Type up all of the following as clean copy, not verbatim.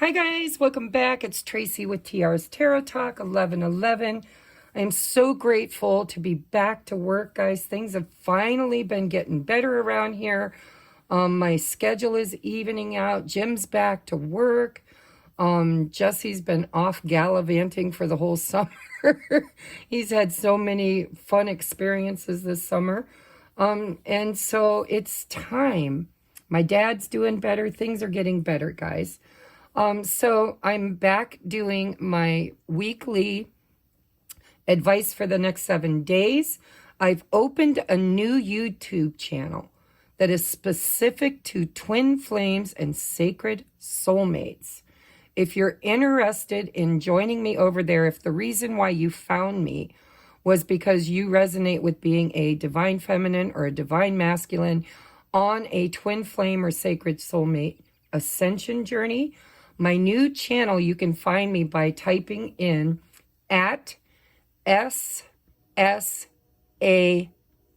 Hi guys, welcome back. It's Tracy with TR's Tarot Talk 1111. I'm so grateful to be back to work, guys. Things have finally been getting better around here. My schedule is evening out. Jim's back to work. Jesse's been off gallivanting for the whole summer. He's had so many fun experiences this summer. And so it's time. My dad's doing better. Things are getting better, guys. So I'm back doing my weekly advice for the next 7 days. I've opened a new YouTube channel that is specific to twin flames and sacred soulmates. If you're interested in joining me over there, if the reason why you found me was because you resonate with being a divine feminine or a divine masculine on a twin flame or sacred soulmate ascension journey, my new channel, you can find me by typing in at SSA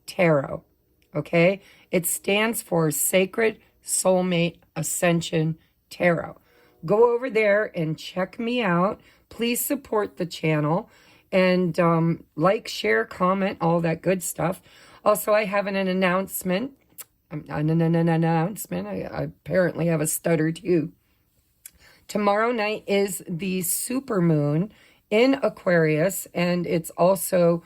Tarot, okay? It stands for Sacred Soulmate Ascension Tarot. Go over there and check me out. Please support the channel and like, share, comment, all that good stuff. Also, I have an announcement. I apparently have a stutter too. Tomorrow night is the super moon in Aquarius, and it's also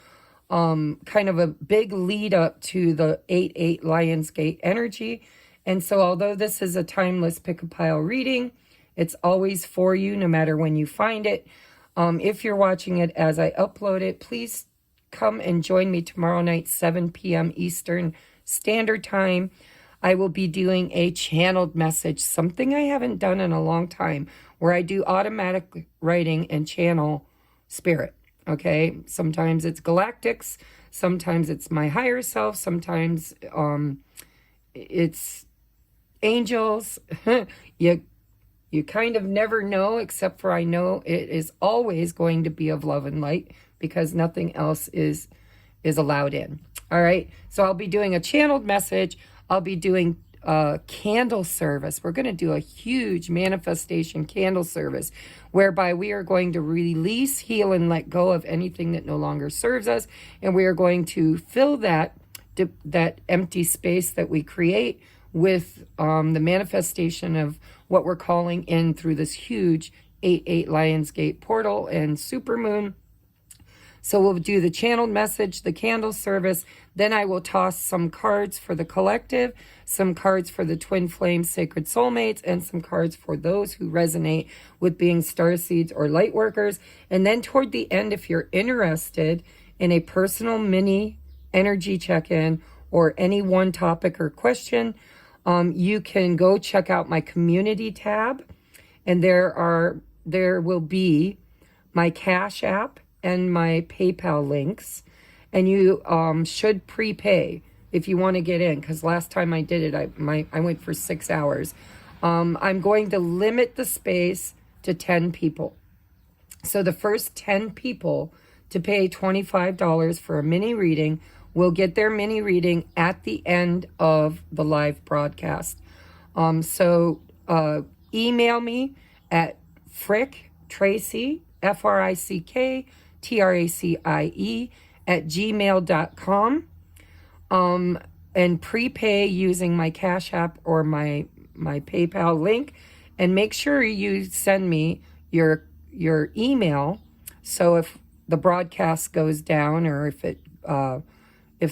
kind of a big lead up to the 8/8 Lionsgate energy. And so although this is a timeless pick-a-pile reading, it's always for you no matter when you find it. If you're watching it as I upload it, please come and join me tomorrow night, 7 p.m. Eastern Standard Time. I will be doing a channeled message, something I haven't done in a long time, where I do automatic writing and channel spirit, okay? Sometimes it's galactics, sometimes it's my higher self, sometimes it's angels. You kind of never know, except for I know it is always going to be of love and light because nothing else is allowed in. All right, so I'll be doing a channeled message. I'll be doing a candle service. We're going to do a huge manifestation candle service whereby we are going to release, heal, and let go of anything that no longer serves us. And we are going to fill that empty space that we create with the manifestation of what we're calling in through this huge 8/8 Lionsgate portal and supermoon. So we'll do the channeled message, the candle service. Then I will toss some cards for the collective, some cards for the twin flame sacred soulmates, and some cards for those who resonate with being starseeds or light workers. And then toward the end, if you're interested in a personal mini energy check-in or any one topic or question, you can go check out my community tab. And there will be my Cash App and my PayPal links, and you should prepay if you want to get in, because last time I did it, I went for 6 hours. I'm going to limit the space to 10 people. So the first 10 people to pay $25 for a mini reading will get their mini reading at the end of the live broadcast. So email me at TRACIE, FRICK, TRACIE @gmail.com, and prepay using my Cash App or my PayPal link, and make sure you send me your email, so if the broadcast goes down or if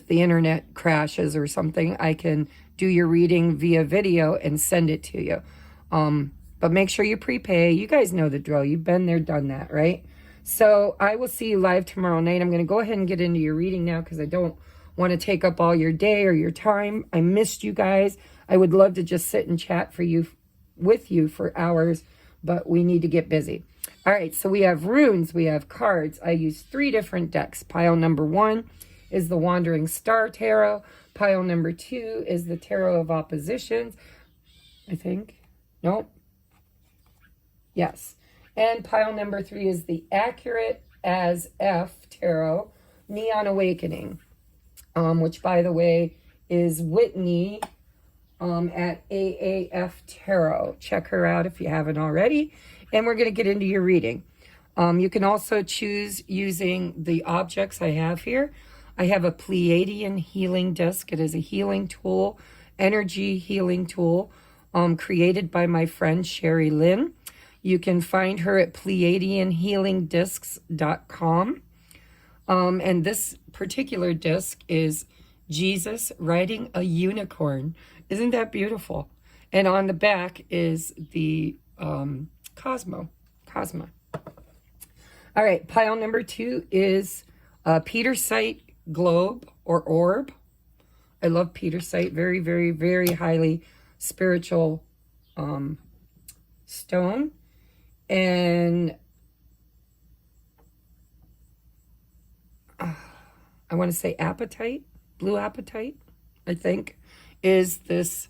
the internet crashes or something, I can do your reading via video and send it to you. But make sure you prepay. You guys know the drill. You've been there, done that, right? So I will see you live tomorrow night. I'm going to go ahead and get into your reading now because I don't want to take up all your day or your time. I missed you guys. I would love to just sit and chat with you for hours, but we need to get busy. All right, so we have runes, we have cards. I use 3 different decks. Pile number 1 is the Wandering Star Tarot. Pile number 2 is the Tarot of Oppositions, I think. Nope. Yes. And pile number 3 is the Accurate as F Tarot, Neon Awakening, which, by the way, is Whitney at AAF Tarot. Check her out if you haven't already. And we're going to get into your reading. You can also choose using the objects I have here. I have a Pleiadian healing disc. It is a healing tool, energy healing tool, created by my friend Sherry Lynn. You can find her at PleiadianHealingDiscs.com. And this particular disc is Jesus riding a unicorn. Isn't that beautiful? And on the back is the Cosma. All right, pile number 2 is Petersite globe or orb. I love Petersite. Very, very, very highly spiritual stone. And I want to say apatite, blue apatite, I think, is this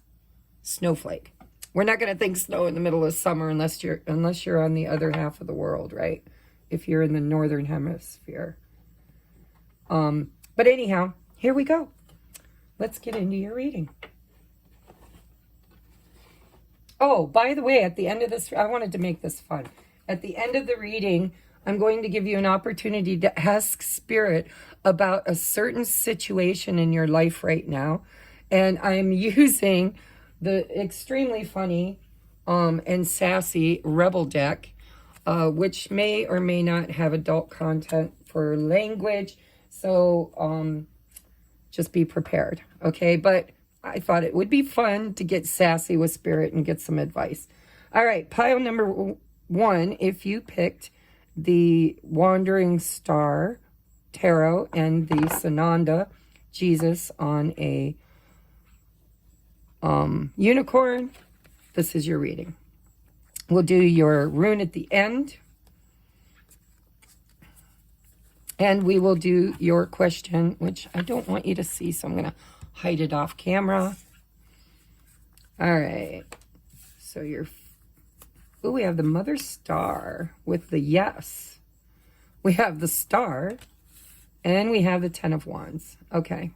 snowflake. We're not going to think snow in the middle of summer unless you're on the other half of the world, right? If you're in the northern hemisphere. But anyhow, here we go. Let's get into your reading. Oh, by the way, at the end of this, I wanted to make this fun. At the end of the reading, I'm going to give you an opportunity to ask Spirit about a certain situation in your life right now. And I'm using the extremely funny and sassy Rebel deck, which may or may not have adult content for language. So just be prepared, okay? But I thought it would be fun to get sassy with Spirit and get some advice. All right, pile number 1, if you picked the Wandering Star Tarot and the Sananda Jesus on a unicorn, this is your reading. We'll do your rune at the end. And we will do your question, which I don't want you to see, so I'm going to hide it off camera. All right. So we have the Mother Star with the yes. We have the Star, and we have the 10 of Wands. Okay.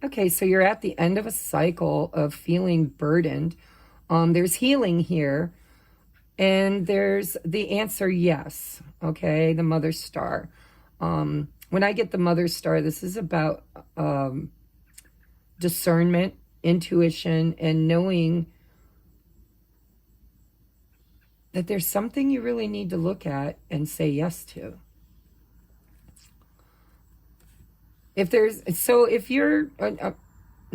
Okay, so you're at the end of a cycle of feeling burdened. There's healing here, and there's the answer yes. Okay, the Mother Star. When I get the Mother Star, this is about discernment, intuition, and knowing that there's something you really need to look at and say yes to. If you're, I'm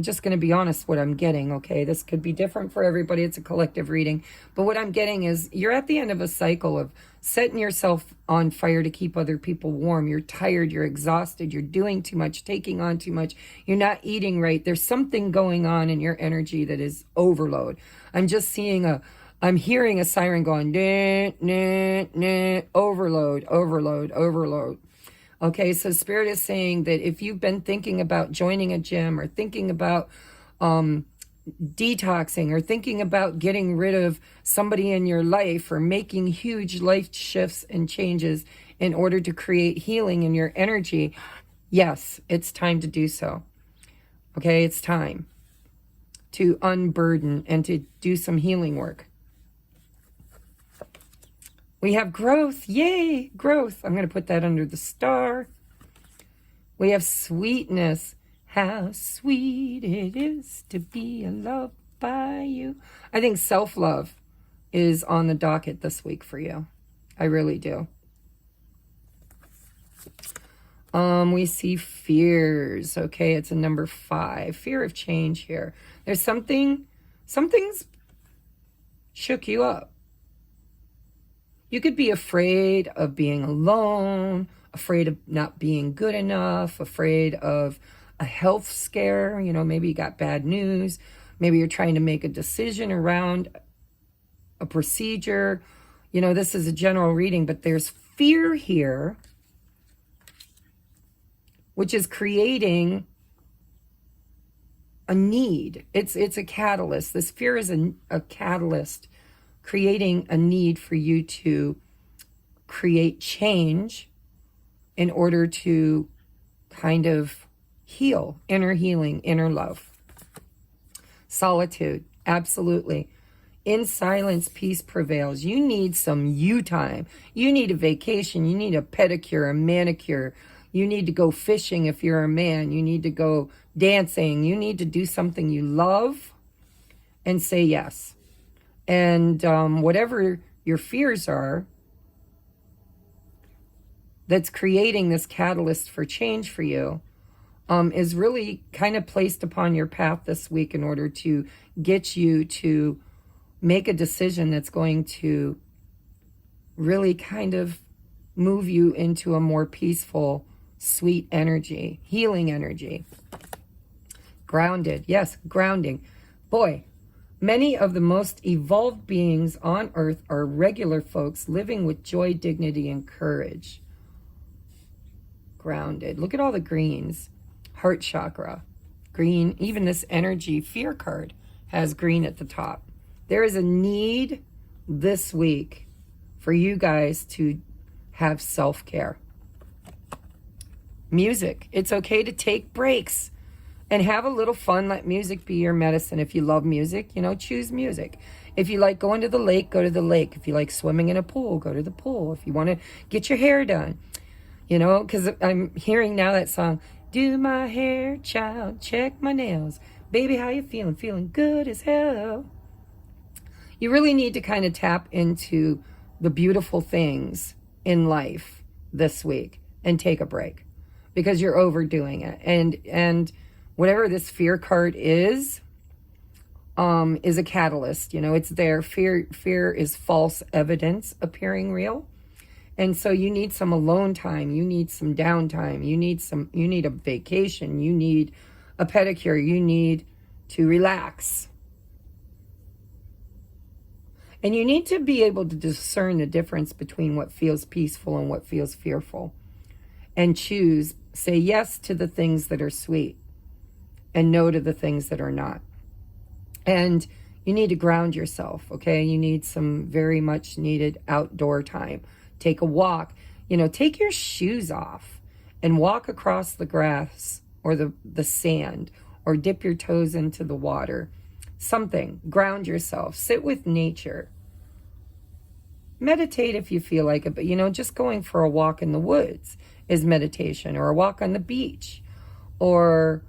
just going to be honest what I'm getting, okay? This could be different for everybody. It's a collective reading. But what I'm getting is you're at the end of a cycle of setting yourself on fire to keep other people warm. You're tired. You're exhausted. You're doing too much, taking on too much. You're not eating right. There's something going on in your energy that is overload. I'm just seeing I'm hearing a siren going, nah, nah, nah, overload, overload, overload. Okay, so Spirit is saying that if you've been thinking about joining a gym or thinking about detoxing or thinking about getting rid of somebody in your life or making huge life shifts and changes in order to create healing in your energy, yes, it's time to do so. Okay, it's time to unburden and to do some healing work. We have growth. Yay, growth. I'm going to put that under the Star. We have sweetness. How sweet it is to be loved by you. I think self-love is on the docket this week for you. I really do. We see fears. Okay, it's a number 5. Fear of change here. There's something's shook you up. You could be afraid of being alone, afraid of not being good enough, afraid of a health scare. You know, maybe you got bad news. Maybe you're trying to make a decision around a procedure. You know, this is a general reading, but there's fear here, which is creating a need. It's a catalyst. This fear is a catalyst, creating a need for you to create change in order to kind of heal, inner healing, inner love. Solitude, absolutely. In silence, peace prevails. You need some you time. You need a vacation. You need a pedicure, a manicure. You need to go fishing if you're a man. You need to go dancing. You need to do something you love and say yes. And whatever your fears are that's creating this catalyst for change for you is really kind of placed upon your path this week in order to get you to make a decision that's going to really kind of move you into a more peaceful, sweet energy, healing energy. Grounded. Yes, grounding. Boy, many of the most evolved beings on earth are regular folks living with joy, dignity, and courage. Grounded. Look at all the greens. Heart chakra. Green. Even this energy fear card has green at the top. There is a need this week for you guys to have self-care. Music. It's okay to take breaks and have a little fun. Let music be your medicine. If you love music, choose music. If you like going to the lake, go to the lake. If you like swimming in a pool, go to the pool. If you want to get your hair done, because I'm hearing now that song, do my hair, child, check my nails. Baby, how you feeling? Feeling good as hell. You really need to kind of tap into the beautiful things in life this week and take a break because you're overdoing it. And whatever this fear card is a catalyst. It's there. Fear is false evidence appearing real. And so you need some alone time. You need some downtime. You need a vacation. You need a pedicure. You need to relax. And you need to be able to discern the difference between what feels peaceful and what feels fearful. And say yes to the things that are sweet and no to the things that are not. And you need to ground yourself, okay? You need some very much needed outdoor time. Take a walk. Take your shoes off and walk across the grass or the sand or dip your toes into the water. Something. Ground yourself. Sit with nature. Meditate if you feel like it, but just going for a walk in the woods is meditation, or a walk on the beach, or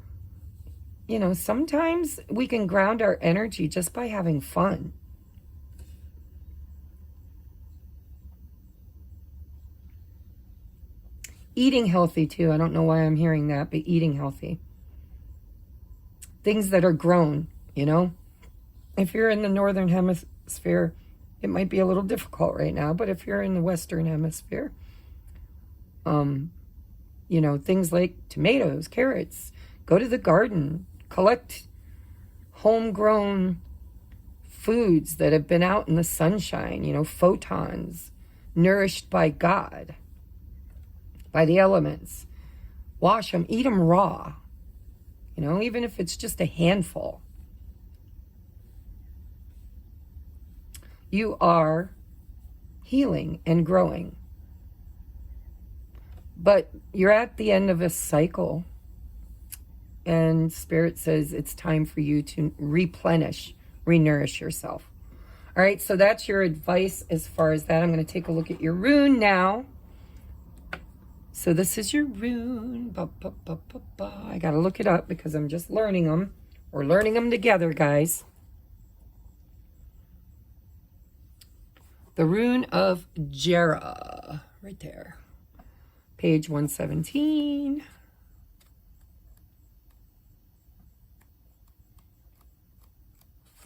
sometimes we can ground our energy just by having fun. Eating healthy too. I don't know why I'm hearing that, but eating healthy. Things that are grown, If you're in the northern hemisphere, it might be a little difficult right now, but if you're in the western hemisphere, things like tomatoes, carrots, go to the garden, collect homegrown foods that have been out in the sunshine, photons, nourished by God, by the elements. Wash them, eat them raw, even if it's just a handful. You are healing and growing. But you're at the end of a cycle. And Spirit says it's time for you to replenish, renourish yourself. All right, so that's your advice as far as that. I'm going to take a look at your rune now. So this is your rune. I got to look it up because I'm just learning them. We're learning them together, guys. The rune of Jera, right there. Page 117.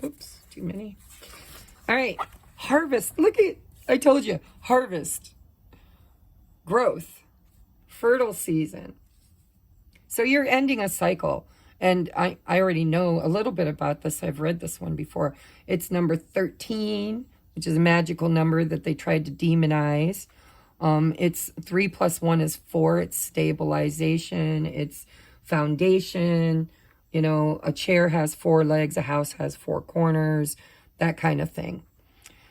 Oops, too many. All right, harvest. Look at, I told you, harvest. Growth. Fertile season. So you're ending a cycle. And I already know a little bit about this. I've read this one before. It's number 13. Which is a magical number that they tried to demonize. It's 3 + 1 is 4. It's stabilization. It's foundation. A chair has 4 legs. A house has 4 corners. That kind of thing.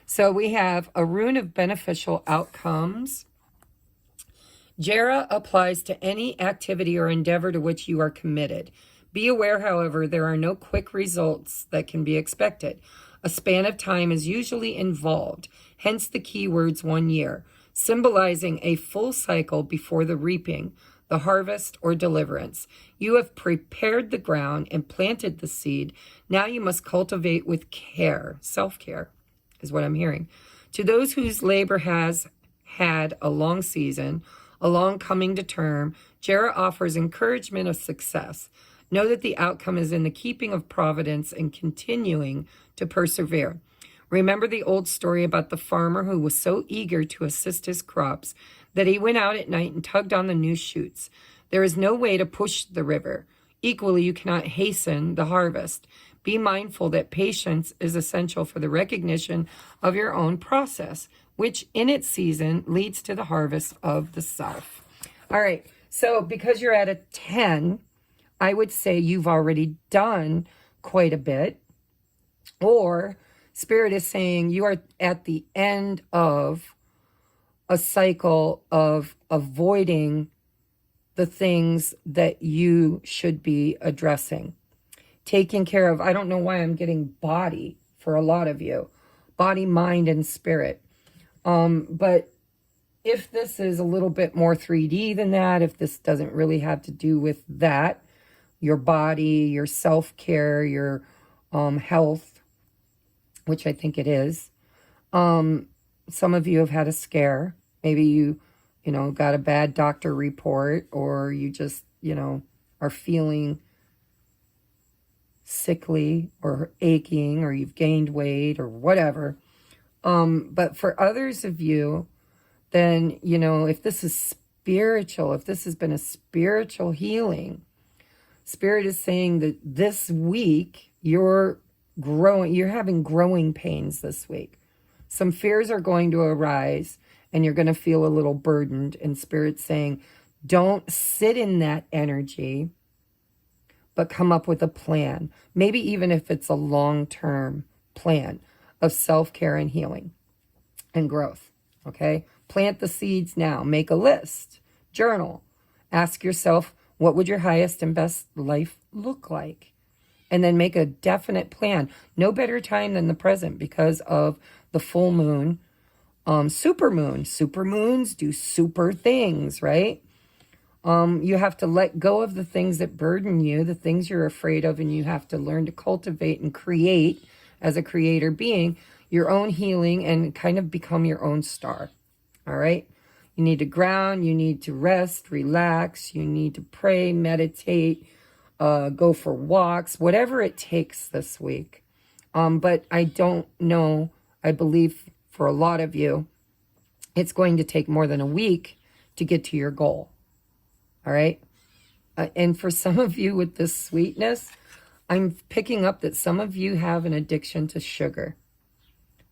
So we have a rune of beneficial outcomes. Jera applies to any activity or endeavor to which you are committed. Be aware, however, there are no quick results that can be expected. A span of time is usually involved, hence the key words 1 year, symbolizing a full cycle before the reaping, the harvest, or deliverance. You have prepared the ground and planted the seed. Now you must cultivate with care. Self-care is what I'm hearing. To those whose labor has had a long season, a long coming to term, Jera offers encouragement of success. Know that the outcome is in the keeping of providence and continuing to persevere. Remember the old story about the farmer who was so eager to assist his crops that he went out at night and tugged on the new shoots. There is no way to push the river. Equally, you cannot hasten the harvest. Be mindful that patience is essential for the recognition of your own process, which in its season leads to the harvest of the self. All right, so because you're at a 10, I would say you've already done quite a bit. Or Spirit is saying you are at the end of a cycle of avoiding the things that you should be addressing. Taking care of, I don't know why I'm getting body for a lot of you. Body, mind, and spirit. But if this is a little bit more 3D than that, if this doesn't really have to do with that, your body, your self-care, your health, which I think it is. Some of you have had a scare. Maybe you got a bad doctor report, or you just, are feeling sickly or aching, or you've gained weight or whatever. But for others of you, then, if this is spiritual, if this has been a spiritual healing, Spirit is saying that this week you're having growing pains this week. Some fears are going to arise and you're going to feel a little burdened. And Spirit's saying, don't sit in that energy, but come up with a plan. Maybe even if it's a long-term plan of self-care and healing and growth. Okay? Plant the seeds now. Make a list. Journal. Ask yourself, what would your highest and best life look like? And then make a definite plan. No better time than the present because of the full moon, super moon. Super moons do super things, right? You have to let go of the things that burden you, the things you're afraid of, and you have to learn to cultivate and create, as a creator being, your own healing and kind of become your own star. All right? You need to ground, you need to rest, relax, you need to pray, meditate, go for walks, whatever it takes this week. But I don't know, I believe for a lot of you, it's going to take more than a week to get to your goal. All right? And for some of you with this sweetness, I'm picking up that some of you have an addiction to sugar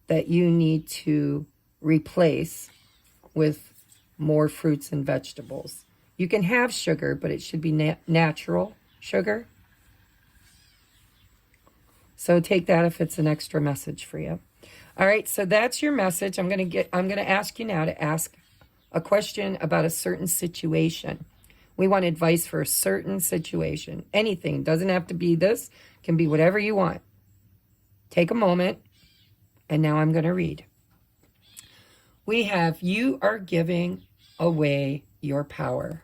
that you need to replace with more fruits and vegetables. You can have sugar, but it should be natural sugar. So take that if it's an extra message for you. All right, so that's your message. I'm going to ask you now to ask a question about a certain situation. We want advice for a certain situation. Anything. Doesn't have to be this. Can be whatever you want. Take a moment. And now I'm going to read. We have, you are giving away your power.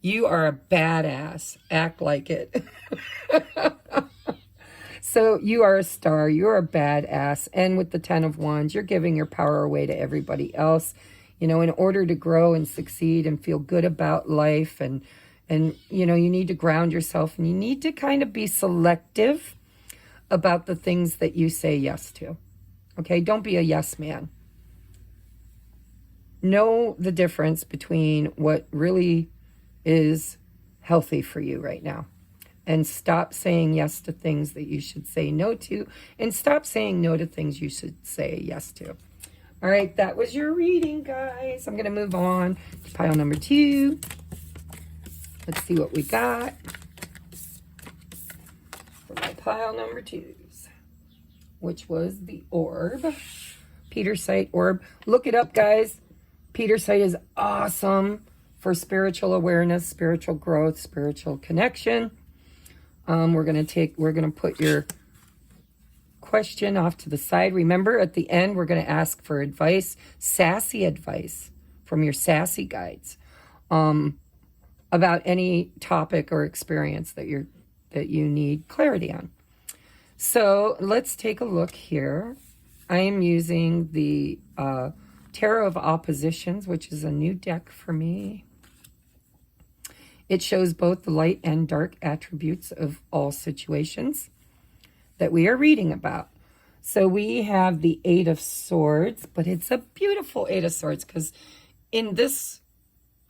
You are a badass. Act like it. So you are a star. You're a badass. And with the 10 of Wands, you're giving your power away to everybody else. In order to grow and succeed and feel good about life. And you need to ground yourself. And you need to kind of be selective about the things that you say yes to. Okay? Don't be a yes man. Know the difference between what really is healthy for you right now. And stop saying yes to things that you should say no to. And stop saying no to things you should say yes to. All right, that was your reading, guys. I'm going to move on to pile number 2. Let's see what we got for my pile number 2s, which was the orb. Petersite orb. Look it up, guys. Petersite is awesome for spiritual awareness, spiritual growth, spiritual connection. We're going to put your question off to the side. Remember, at the end, we're going to ask for advice, sassy advice from your sassy guides, about any topic or experience that you need clarity on. So let's take a look here. I am using the Tarot of Oppositions, which is a new deck for me. It shows both the light and dark attributes of all situations that we are reading about. So we have the Eight of Swords, but it's a beautiful Eight of Swords, because in this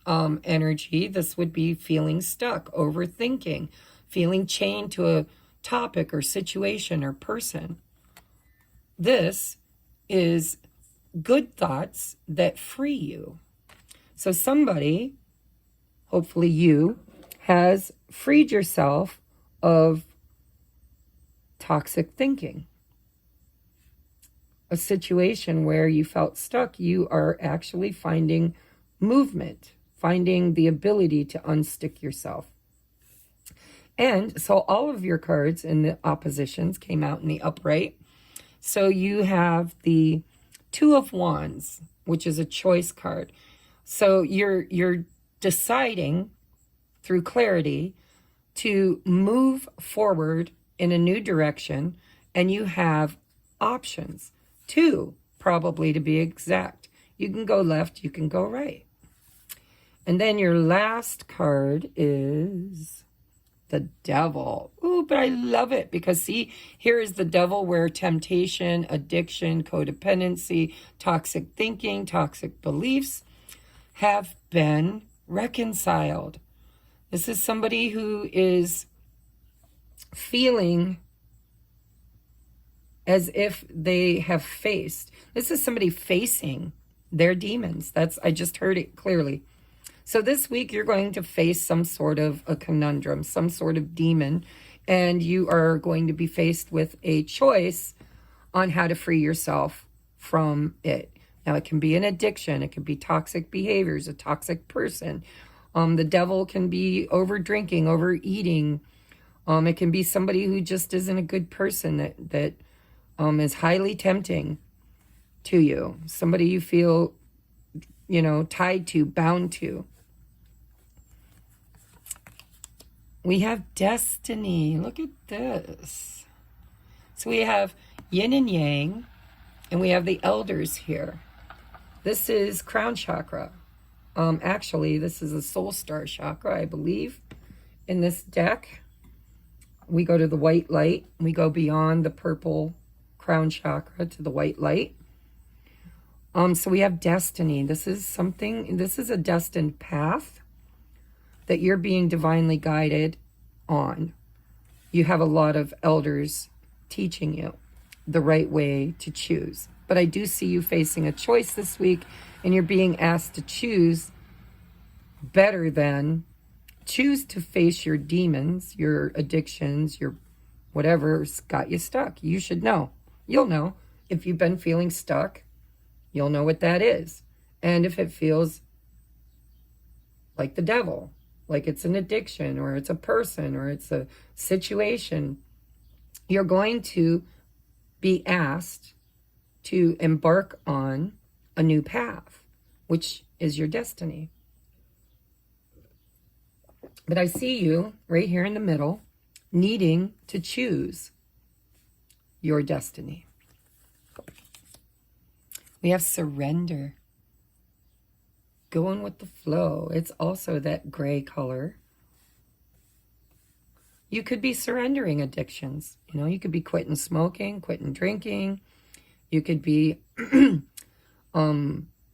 energy, this would be feeling stuck, overthinking, feeling chained to a topic or situation or person. This is good thoughts that free you. So somebody, hopefully you, has freed yourself of toxic thinking. A situation where you felt stuck, you are actually finding movement, finding the ability to unstick yourself. And so all of your cards in the oppositions came out in the upright. So you have the Two of Wands, which is a choice card. So you're deciding through clarity to move forward in a new direction, and you have options. Two, probably, to be exact. You can go left, you can go right. And then your last card is the Devil. Ooh, but I love it because, see, here is the Devil, where temptation, addiction, codependency, toxic thinking, toxic beliefs have been reconciled. This is somebody who is feeling as if they have faced. This is somebody facing their demons. I just heard it clearly. So this week you're going to face some sort of a conundrum, some sort of demon, and you are going to be faced with a choice on how to free yourself from it. Now, it can be an addiction. It can be toxic behaviors, a toxic person. The devil can be over drinking, overeating. It can be somebody who just isn't a good person that is highly tempting to you. Somebody you feel, tied to, bound to. We have destiny. Look at this. So we have yin and yang, and we have the elders here. This is crown chakra. Actually, this is a soul star chakra, I believe. In this deck, we go to the white light. We go beyond the purple crown chakra to the white light. So we have destiny. This is a destined path that you're being divinely guided on. You have a lot of elders teaching you the right way to choose. But I do see you facing a choice this week, and you're being asked to choose better than choose to face your demons, your addictions, your whatever's got you stuck. You should know. You'll know. If you've been feeling stuck, you'll know what that is. And if it feels like the devil, like it's an addiction, or it's a person, or it's a situation, you're going to be asked to embark on a new path, which is your destiny. But I see you right here in the middle, needing to choose your destiny. We have surrender. Going with the flow. It's also that gray color. You could be surrendering addictions. You could be quitting smoking, quitting drinking. You could be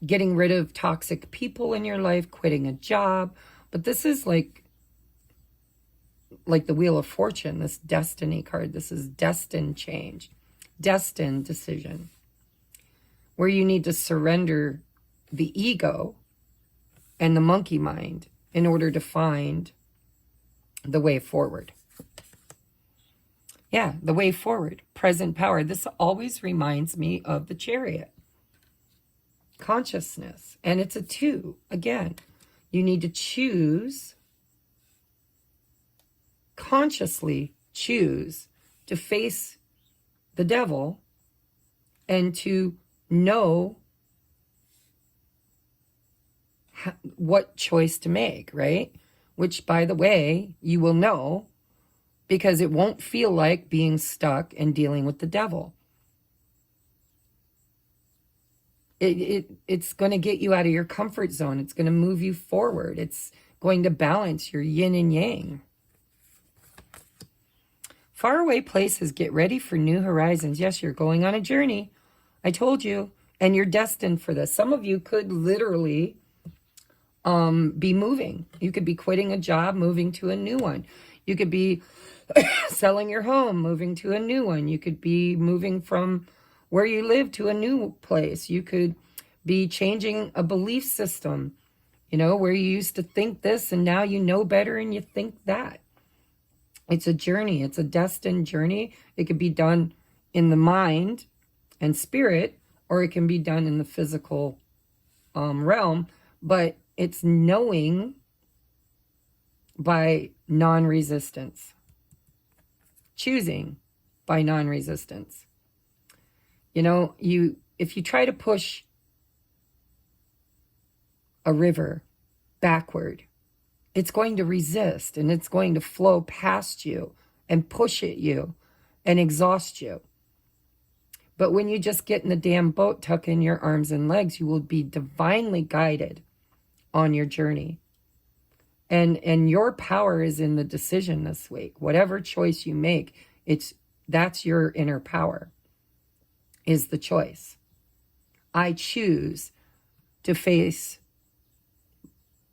getting rid of toxic people in your life, quitting a job. But this is like the Wheel of Fortune, this destiny card. This is destined change, destined decision, where you need to surrender the ego and the monkey mind in order to find the way forward. Yeah, the way forward, present power. This always reminds me of the Chariot. Consciousness, and it's a 2. Again, you need to choose consciously choose to face the devil and to know what choice to make, right? Which, by the way, you will know because it won't feel like being stuck and dealing with the devil. It's going to get you out of your comfort zone. It's going to move you forward. It's going to balance your yin and yang. Faraway places, get ready for new horizons. Yes, you're going on a journey. I told you. And you're destined for this. Some of you could literally be moving. You could be quitting a job, moving to a new one. You could be selling your home, moving to a new one. You could be moving from where you live to a new place. You could be changing a belief system, where you used to think this and now you know better and you think that. It's a journey. It's a destined journey. It could be done in the mind and spirit, or it can be done in the physical realm, but it's knowing by non-resistance. Choosing by non-resistance. If you try to push a river backward, it's going to resist and it's going to flow past you and push at you and exhaust you. But when you just get in the damn boat, tuck in your arms and legs, you will be divinely guided on your journey. And your power is in the decision this week. Whatever choice you make, that's your inner power, is the choice. I choose to face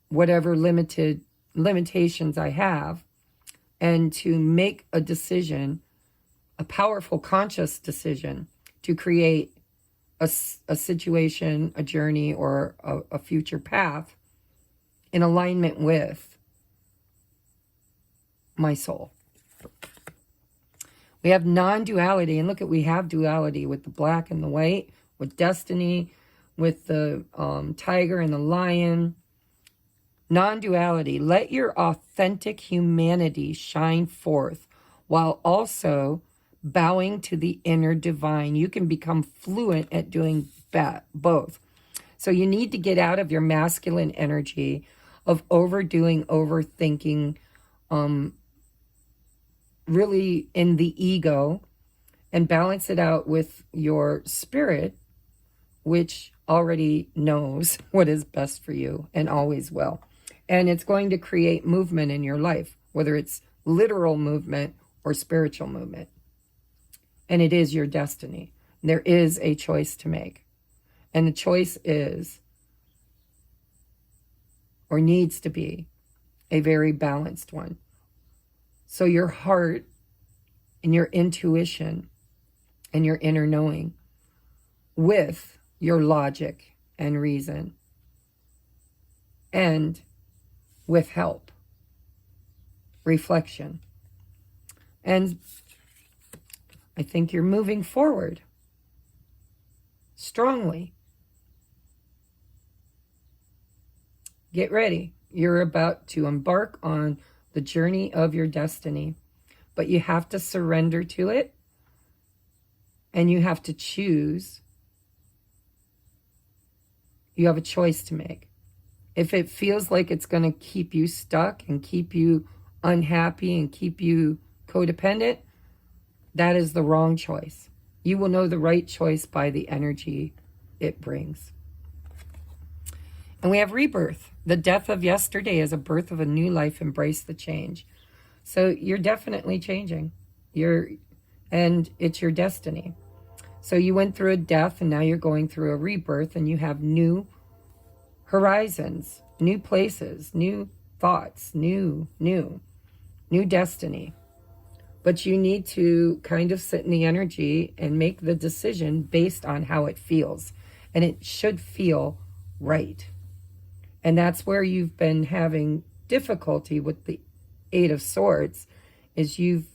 whatever limitations I have and to make a decision, a powerful conscious decision to create a situation, a journey, or a future path in alignment with my soul. We have non-duality, and look we have duality with the black and the white, with destiny, with the tiger and the lion. Non-duality, let your authentic humanity shine forth while also bowing to the inner divine. You can become fluent at doing both. So you need to get out of your masculine energy of overdoing, overthinking, really in the ego, and balance it out with your spirit, which already knows what is best for you and always will. And it's going to create movement in your life, whether it's literal movement or spiritual movement. And it is your destiny. There is a choice to make. And the choice is, or needs to be, a very balanced one. So your heart and your intuition and your inner knowing with your logic and reason and with help, reflection. And I think you're moving forward strongly. Get ready. You're about to embark on the journey of your destiny, but you have to surrender to it and you have to choose. You have a choice to make. If it feels like it's going to keep you stuck and keep you unhappy and keep you codependent, that is the wrong choice. You will know the right choice by the energy it brings. And we have rebirth. The death of yesterday is a birth of a new life. Embrace the change. So you're definitely changing. And it's your destiny. So you went through a death and now you're going through a rebirth, and you have new horizons, new places, new thoughts, new destiny. But you need to kind of sit in the energy and make the decision based on how it feels. And it should feel right. And that's where you've been having difficulty with the Eight of Swords, is you've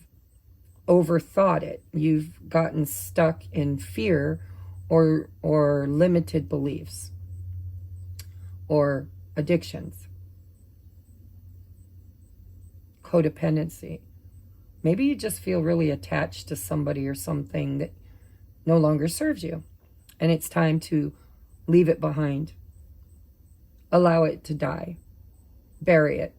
overthought it. You've gotten stuck in fear or limited beliefs or addictions, codependency. Maybe you just feel really attached to somebody or something that no longer serves you. And it's time to leave it behind. Allow it to die. Bury it.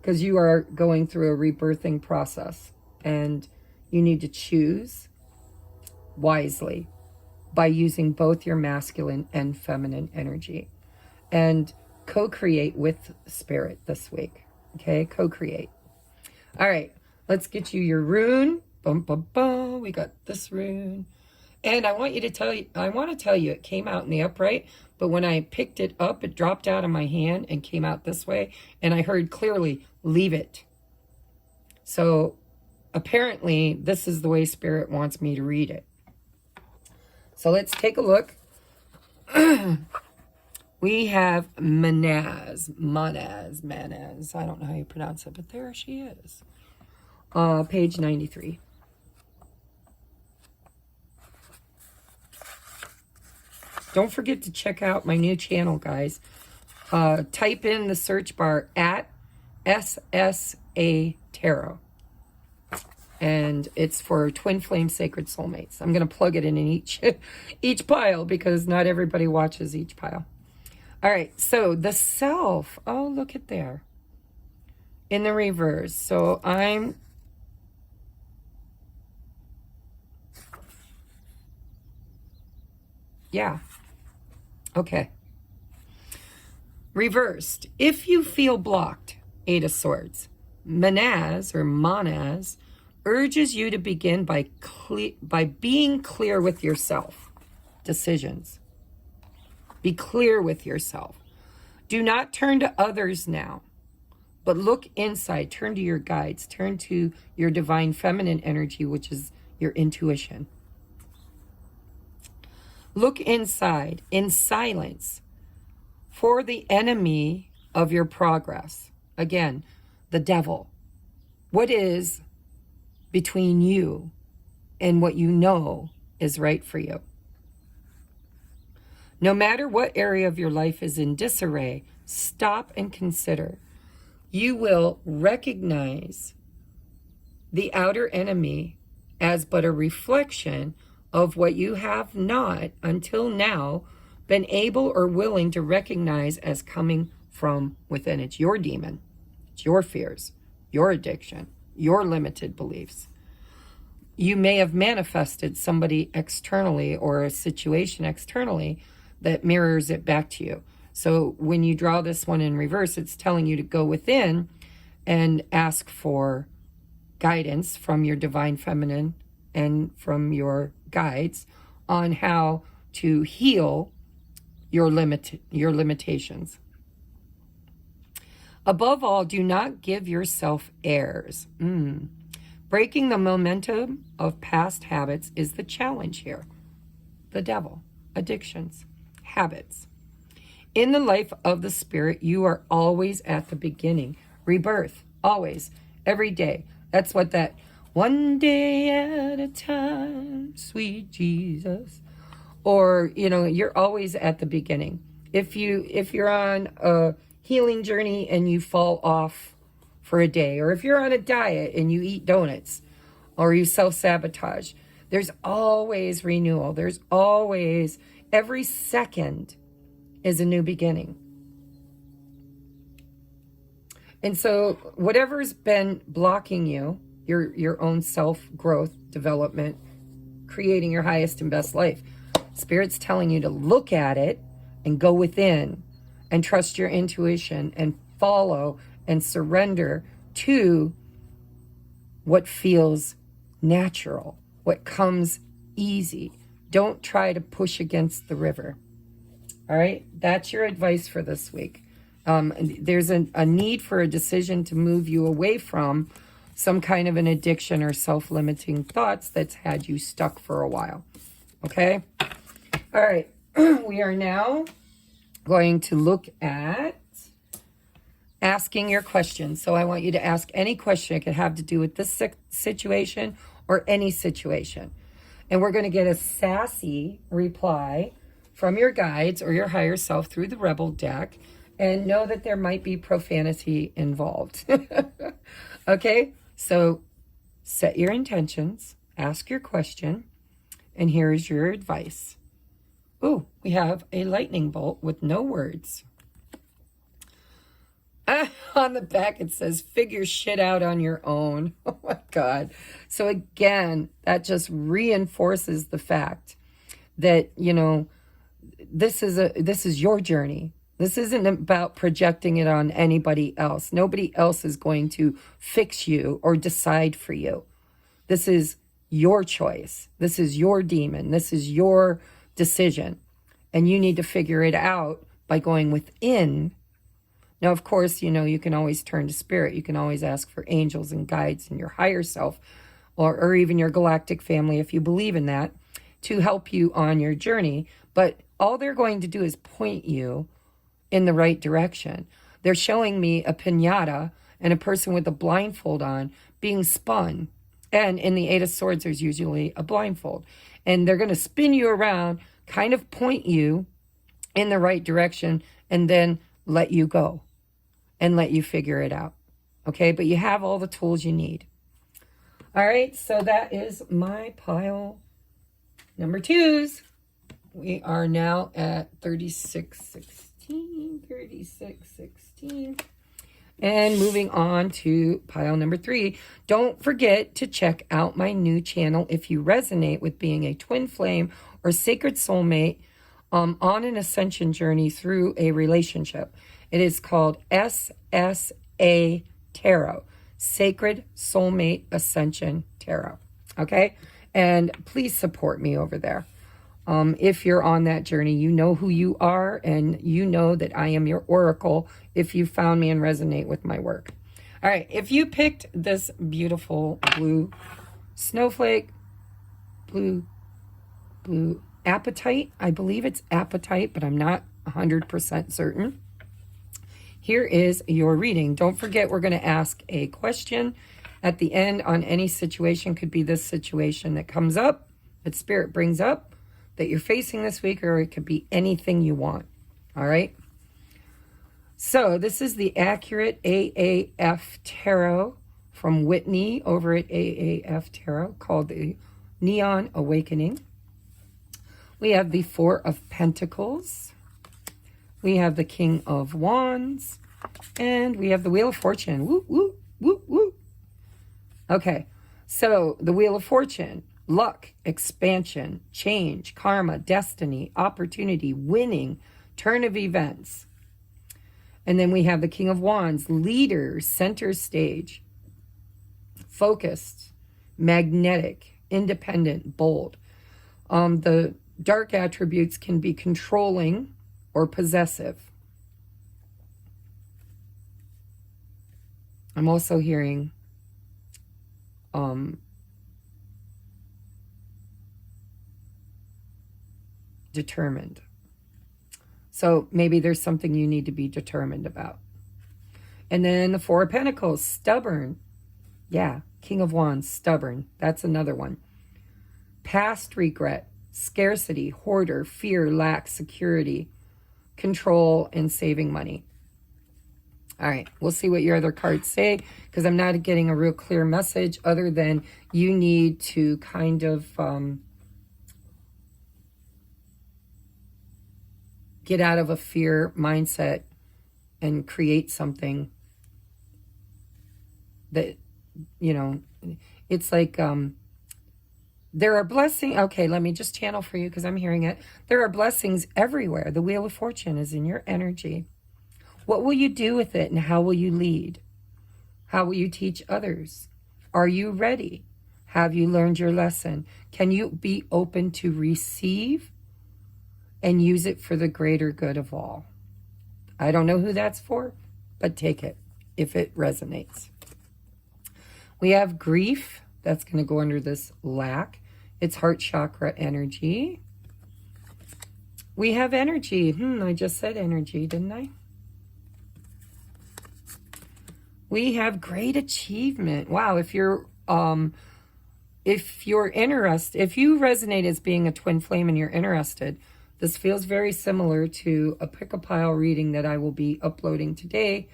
Because you are going through a rebirthing process. And you need to choose wisely by using both your masculine and feminine energy. And co-create with spirit this week. Okay, co-create. All right, let's get you your rune. Bum, bum, bum. We got this rune. And I want to tell you, it came out in the upright, but when I picked it up, it dropped out of my hand and came out this way. And I heard clearly, leave it. So apparently, this is the way Spirit wants me to read it. So let's take a look. We have Manaz. I don't know how you pronounce it, but there she is. Page 93. Don't forget to check out my new channel, guys. Type in the search bar at SSA Tarot. And it's for Twin Flame Sacred Soulmates. I'm going to plug it in each pile because not everybody watches each pile. All right, so the self. Oh, look at there. In the reverse. So yeah. Okay. Reversed. If you feel blocked, Eight of Swords, Manaz urges you to begin by being clear with yourself. Decisions. Be clear with yourself. Do not turn to others now, but look inside. Turn to your guides. Turn to your divine feminine energy, which is your intuition. Look inside in silence for the enemy of your progress. Again, the devil. What is between you and what you know is right for you? No matter what area of your life is in disarray, stop and consider. You will recognize the outer enemy as but a reflection of what you have not, until now, been able or willing to recognize as coming from within. It's your demon. It's your fears, your addiction, your limited beliefs. You may have manifested somebody externally or a situation externally that mirrors it back to you. So when you draw this one in reverse, it's telling you to go within and ask for guidance from your divine feminine and from your guides on how to heal your limitations. Above all, do not give yourself airs. Breaking the momentum of past habits is the challenge here. The devil, addictions, habits. In the life of the spirit, you are always at the beginning. Rebirth, always, every day. That's what that one day at a time, sweet Jesus. Or, you're always at the beginning. If you're on a healing journey and you fall off for a day, or if you're on a diet and you eat donuts, or you self-sabotage, there's always renewal. There's always, every second is a new beginning. And so whatever's been blocking you, your own self-growth, development, creating your highest and best life, Spirit's telling you to look at it and go within and trust your intuition and follow and surrender to what feels natural, what comes easy. Don't try to push against the river. All right, that's your advice for this week. There's a need for a decision to move you away from some kind of an addiction or self-limiting thoughts that's had you stuck for a while. Okay? All right, we are now going to look at asking your questions. So I want you to ask any question. It could have to do with this situation or any situation. And we're going to get a sassy reply from your guides or your higher self through the Rebel deck, and know that there might be profanity involved. Okay? So set your intentions, ask your question, and here is your advice. Ooh, we have a lightning bolt with no words. On the back it says, figure shit out on your own. Oh my God. So again, that just reinforces the fact that, you know, this is your journey. This isn't about projecting it on anybody else. Nobody else is going to fix you or decide for you. This is your choice. This is your demon. This is your decision. And you need to figure it out by going within. Now, of course, you know, you can always turn to spirit. You can always ask for angels and guides and your higher self, or even your galactic family, if you believe in that, to help you on your journey. But all they're going to do is point you in the right direction. They're showing me a piñata and a person with a blindfold on being spun. And in the Eight of Swords, there's usually a blindfold. And they're going to spin you around, kind of point you in the right direction, and then let you go and let you figure it out. Okay, but you have all the tools you need. All right, so that is my pile number 2s. We are now at 3616, 3616. And moving on to pile number 3. Don't forget to check out my new channel if you resonate with being a twin flame or sacred soulmate on an ascension journey through a relationship. It is called SSA Tarot, Sacred Soulmate Ascension Tarot. Okay? And please support me over there. If you're on that journey, you know who you are, and you know that I am your oracle if you found me and resonate with my work. All right, if you picked this beautiful blue snowflake, blue apatite, I believe it's apatite, but I'm not 100% certain. Here is your reading. Don't forget, we're going to ask a question at the end on any situation. Could be this situation that comes up, that Spirit brings up, that you're facing this week, or it could be anything you want. All right? So this is the Accurate AAF Tarot from Whitney over at AAF Tarot, called the Neon Awakening. We have the Four of Pentacles. We have the King of Wands. And we have the Wheel of Fortune. Woo, woo, woo, woo. Okay, so the Wheel of Fortune. Luck, expansion, change, karma, destiny, opportunity, winning, turn of events. And then we have the King of Wands, leader, center stage, focused, magnetic, independent, bold. The dark attributes can be controlling or possessive. I'm also hearing determined. So maybe there's something you need to be determined about. And then the Four of Pentacles, stubborn. Yeah, King of Wands, stubborn. That's another one. Past regret, scarcity, hoarder, fear, lack, security, control, and saving money. All right, we'll see what your other cards say, because I'm not getting a real clear message other than you need to kind of get out of a fear mindset and create something that, you know, it's like there are blessings. Okay, let me just channel for you because I'm hearing it. There are blessings everywhere. The Wheel of Fortune is in your energy. What will you do with it, and how will you lead? How will you teach others? Are you ready? Have you learned your lesson? Can you be open to receive and use it for the greater good of all? I don't know who that's for, but take it if it resonates. We have grief. That's going to go under this lack. It's heart chakra energy. We have energy. I just said energy, didn't I? We have great achievement. Wow, if you're interested, if you resonate as being a twin flame and you're interested, this feels very similar to a pick-a-pile reading that I will be uploading today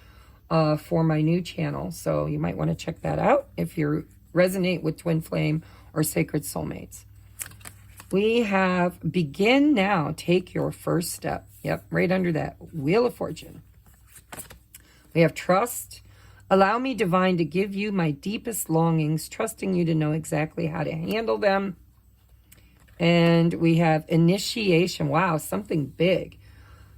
for my new channel. So you might want to check that out if you resonate with Twin Flame or Sacred Soulmates. We have begin now, take your first step. Yep, right under that Wheel of Fortune. We have trust. Allow me, divine, to give you my deepest longings, trusting you to know exactly how to handle them. And we have initiation. Wow, something big.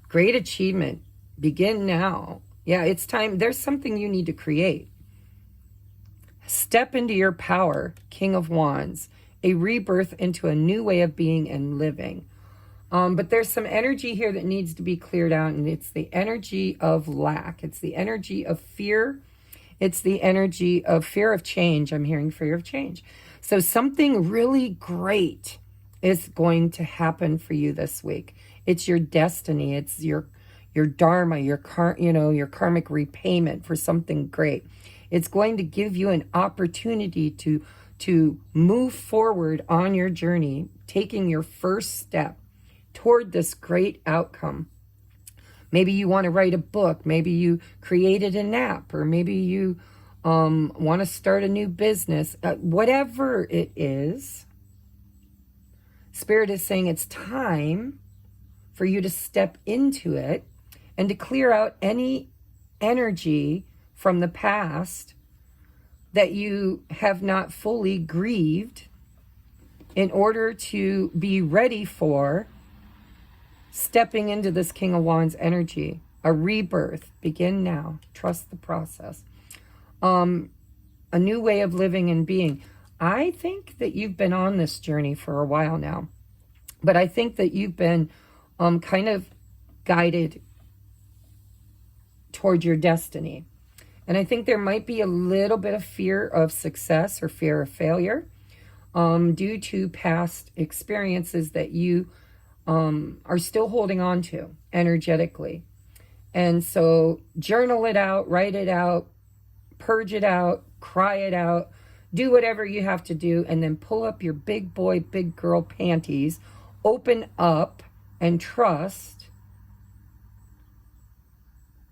Great achievement. Begin now. Yeah, it's time. There's something you need to create. Step into your power, King of Wands. A rebirth into a new way of being and living. But there's some energy here that needs to be cleared out, and it's the energy of lack. It's the energy of fear. It's the energy of fear of change. I'm hearing fear of change. So something really great is going to happen for you this week. It's your destiny. It's your dharma, your karmic repayment for something great. It's going to give you an opportunity to move forward on your journey, taking your first step toward this great outcome. Maybe you want to write a book. Maybe you created an app, or maybe you want to start a new business. Whatever it is, Spirit is saying it's time for you to step into it and to clear out any energy from the past that you have not fully grieved in order to be ready for stepping into this King of Wands energy. A rebirth. Begin now. Trust the process. A new way of living and being. I think that you've been on this journey for a while now. But I think that you've been kind of guided toward your destiny. And I think there might be a little bit of fear of success or fear of failure due to past experiences that you are still holding on to energetically. And so journal it out, write it out, purge it out, cry it out, do whatever you have to do, and then pull up your big boy, big girl panties, open up and trust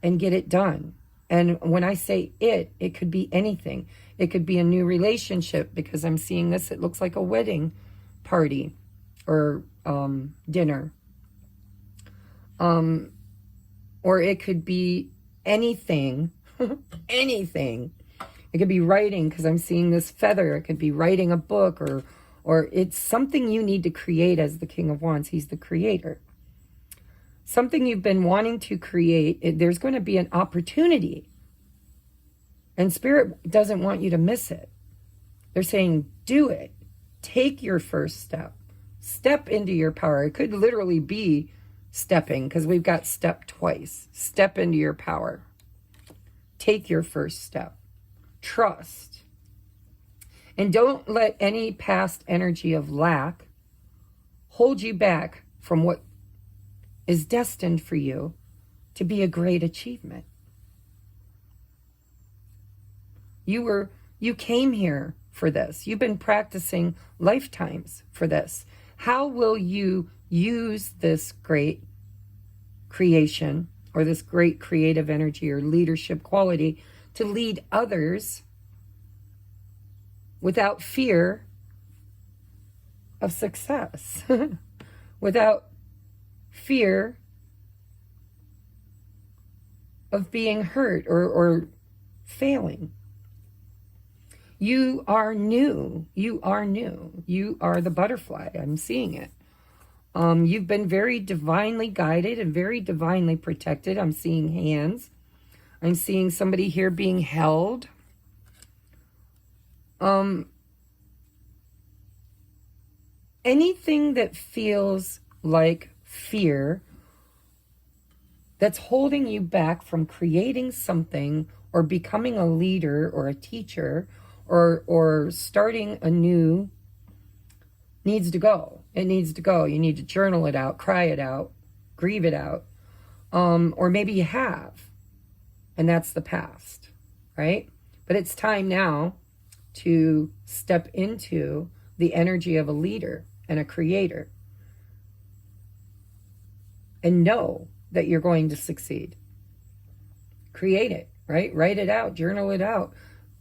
and get it done. And when I say it could be anything. It could be a new relationship, because I'm seeing this, it looks like a wedding party or dinner. Or it could be anything, anything. It could be writing, because I'm seeing this feather. It could be writing a book, or it's something you need to create as the King of Wands. He's the creator. Something you've been wanting to create. There's going to be an opportunity. And Spirit doesn't want you to miss it. They're saying, do it. Take your first step. Step into your power. It could literally be stepping, because we've got step twice. Step into your power. Take your first step. Trust. And don't let any past energy of lack hold you back from what is destined for you to be a great achievement. You came here for this. You've been practicing lifetimes for this. How will you use this great creation or this great creative energy or leadership quality to lead others without fear of success, without fear of being hurt or failing? You are new. You are new. You are the butterfly. I'm seeing it. You've been very divinely guided and very divinely protected. I'm seeing hands. I'm seeing somebody here being held. Anything that feels like fear that's holding you back from creating something or becoming a leader or a teacher or starting anew needs to go. It needs to go. You need to journal it out, cry it out, grieve it out. Or maybe you have, and that's the past, right? But it's time now to step into the energy of a leader and a creator and know that you're going to succeed. Create it, right? Write it out, journal it out.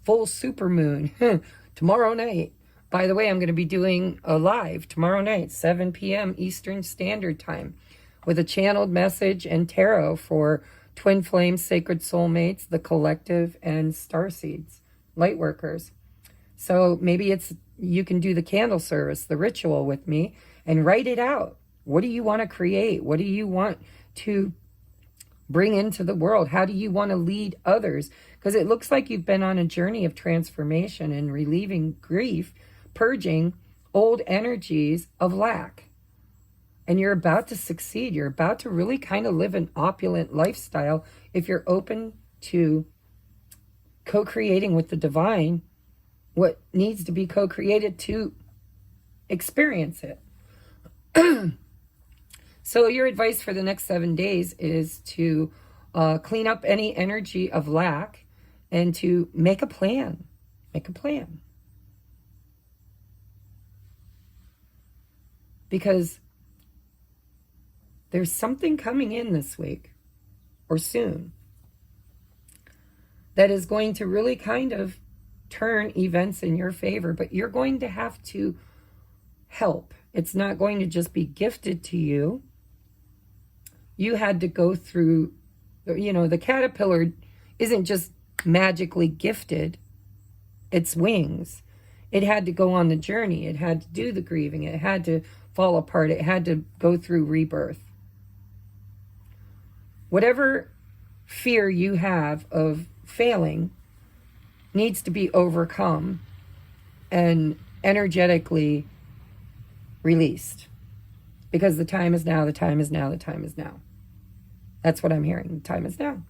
Full supermoon tomorrow night. By the way, I'm going to be doing a live tomorrow night, 7 p.m. Eastern Standard Time, with a channeled message and tarot for twin flames, sacred soulmates, the collective, and starseeds, lightworkers. So maybe you can do the candle service, the ritual with me, and write it out. What do you want to create? What do you want to bring into the world? How do you want to lead others? Because it looks like you've been on a journey of transformation and relieving grief, purging old energies of lack. And you're about to succeed. You're about to really kind of live an opulent lifestyle if you're open to co-creating with the divine what needs to be co-created to experience it. So your advice for the next 7 days is to clean up any energy of lack and to make a plan. Make a plan. Because there's something coming in this week or soon that is going to really kind of turn events in your favor, but you're going to have to help. It's not going to just be gifted to you. You had to go through, the caterpillar isn't just magically gifted its wings. It had to go on the journey. It had to do the grieving. It had to fall apart. It had to go through rebirth. Whatever fear you have of failing needs to be overcome and energetically released. Because the time is now, the time is now, the time is now. That's what I'm hearing. The time is now.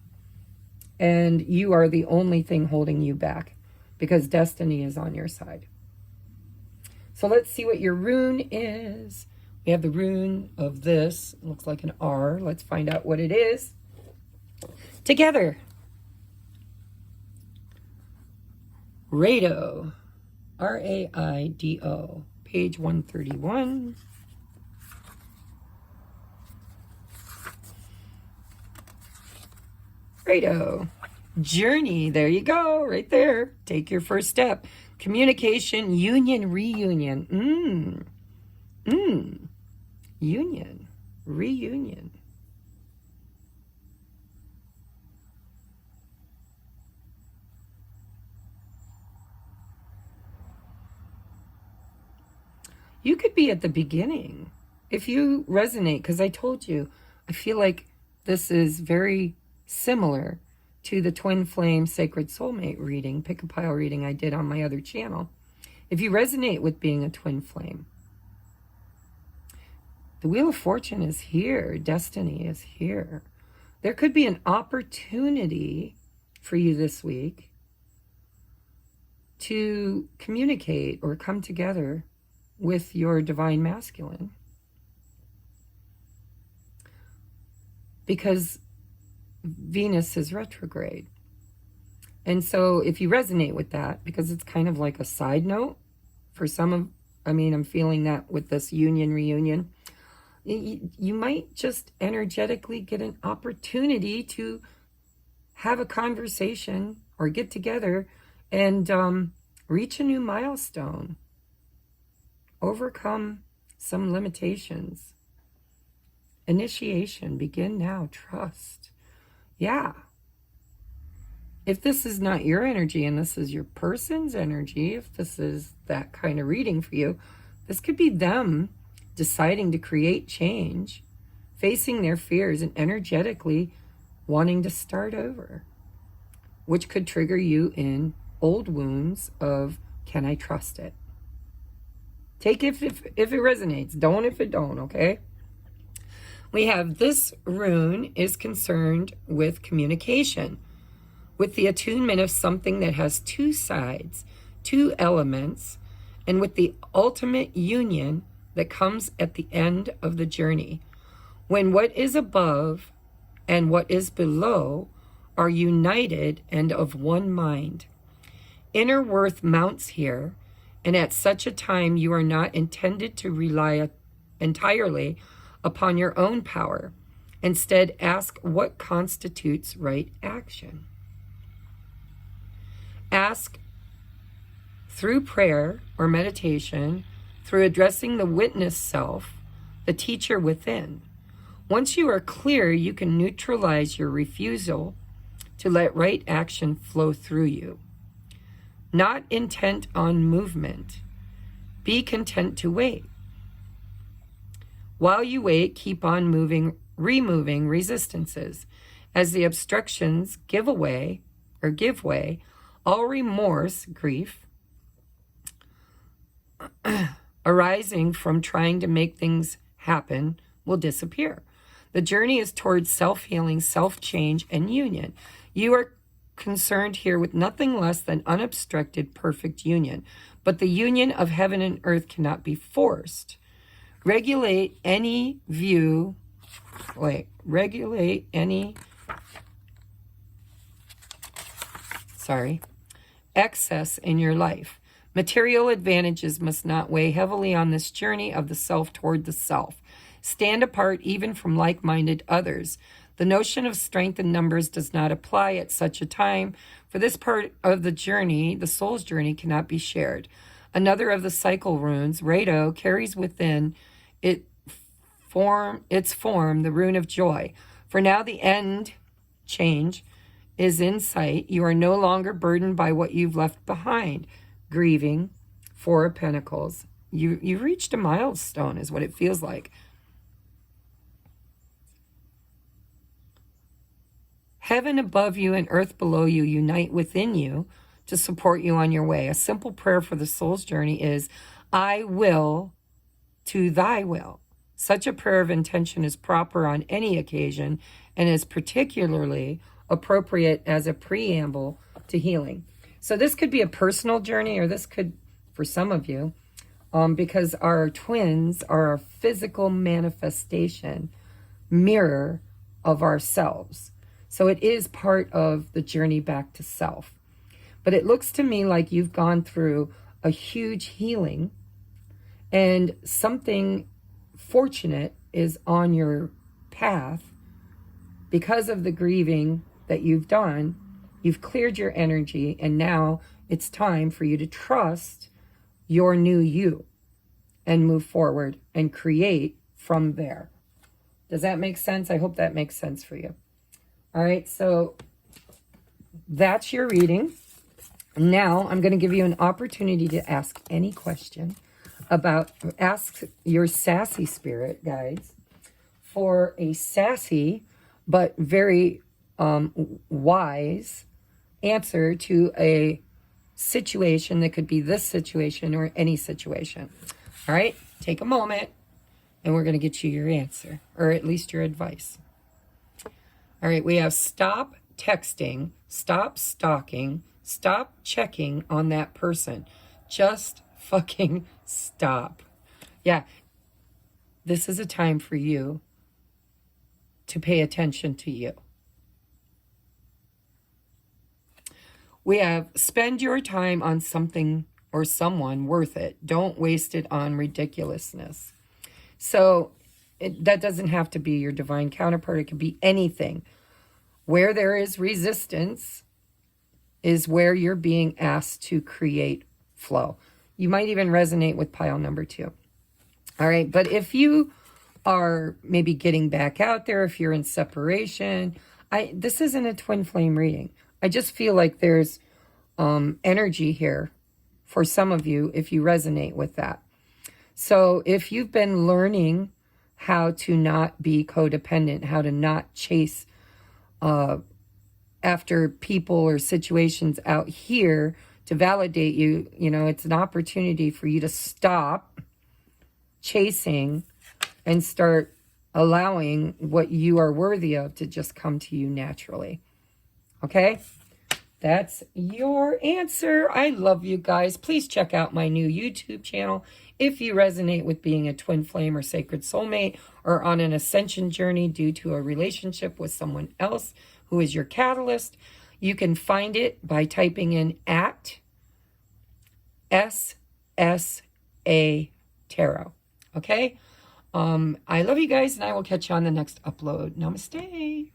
And you are the only thing holding you back because destiny is on your side. So let's see what your rune is. We have the rune of this. It looks like an R. Let's find out what it is. Together. Raido. R-A-I-D-O. Page 131. Raido. Journey. There you go. Right there. Take your first step. Communication, union, reunion. Union, reunion. You could be at the beginning if you resonate, because I told you, I feel like this is very similar to the Twin Flame Sacred Soulmate reading, pick a pile reading I did on my other channel. If you resonate with being a twin flame, the Wheel of Fortune is here. Destiny is here. There could be an opportunity for you this week to communicate or come together with your divine masculine. Because Venus is retrograde. And so if you resonate with that, because it's kind of like a side note for some of, I'm feeling that with this union, reunion, you might just energetically get an opportunity to have a conversation or get together and reach a new milestone, overcome some limitations. Initiation, begin now, trust. Yeah. If this is not your energy and this is your person's energy, if this is that kind of reading for you, this could be them deciding to create change, facing their fears and energetically wanting to start over, which could trigger you in old wounds of, can I trust it? Take it if it resonates. Don't if it don't, okay? We have this rune is concerned with communication, with the attunement of something that has two sides, two elements, and with the ultimate union that comes at the end of the journey, when what is above and what is below are united and of one mind. Inner worth mounts here, and at such a time you are not intended to rely entirely upon your own power. Instead, ask what constitutes right action. Ask through prayer or meditation, through addressing the witness self, the teacher within. Once you are clear, you can neutralize your refusal to let right action flow through you. Not intent on movement. Be content to wait. While you wait, keep on removing resistances. As the obstructions give way, all remorse, grief, arising from trying to make things happen will disappear. The journey is towards self-healing, self-change, and union. You are concerned here with nothing less than unobstructed, perfect union. But the union of heaven and earth cannot be forced. Regulate any excess in your life. Material advantages must not weigh heavily on this journey of the self toward the self. Stand apart even from like-minded others. The notion of strength in numbers does not apply at such a time. For this part of the journey, the soul's journey, cannot be shared. Another of the cycle runes, Rado, carries within its form, the rune of joy. For now the end, change, is in sight. You are no longer burdened by what you've left behind. Grieving, Four of Pentacles. You've reached a milestone is what it feels like. Heaven above you and earth below you unite within you to support you on your way. A simple prayer for the soul's journey is, I will to thy will. Such a prayer of intention is proper on any occasion and is particularly appropriate as a preamble to healing. So this could be a personal journey, or this could, for some of you, because our twins are a physical manifestation, mirror of ourselves. So it is part of the journey back to self. But it looks to me like you've gone through a huge healing, and something fortunate is on your path because of the grieving that you've done. You've cleared your energy, and now it's time for you to trust your new you and move forward and create from there. Does that make sense? I hope that makes sense for you. All right, so that's your reading. Now I'm going to give you an opportunity to ask any question ask your sassy spirit guides for a sassy but very wise answer to a situation that could be this situation or any situation. All right, take a moment and we're going to get you your answer, or at least your advice. All right, we have stop texting, stop stalking, stop checking on that person. Just fucking stop. Yeah, this is a time for you to pay attention to you. We have spend your time on something or someone worth it. Don't waste it on ridiculousness. So that doesn't have to be your divine counterpart. It could be anything. Where there is resistance is where you're being asked to create flow. You might even resonate with pile number 2. All right, but if you are maybe getting back out there, if you're in separation, this isn't a twin flame reading. I just feel like there's energy here for some of you if you resonate with that. So if you've been learning how to not be codependent, how to not chase after people or situations out here to validate you, it's an opportunity for you to stop chasing and start allowing what you are worthy of to just come to you naturally. Okay? That's your answer. I love you guys. Please check out my new YouTube channel. If you resonate with being a twin flame or sacred soulmate, or on an ascension journey due to a relationship with someone else who is your catalyst, you can find it by typing in @SSA Tarot. Okay? I love you guys, and I will catch you on the next upload. Namaste.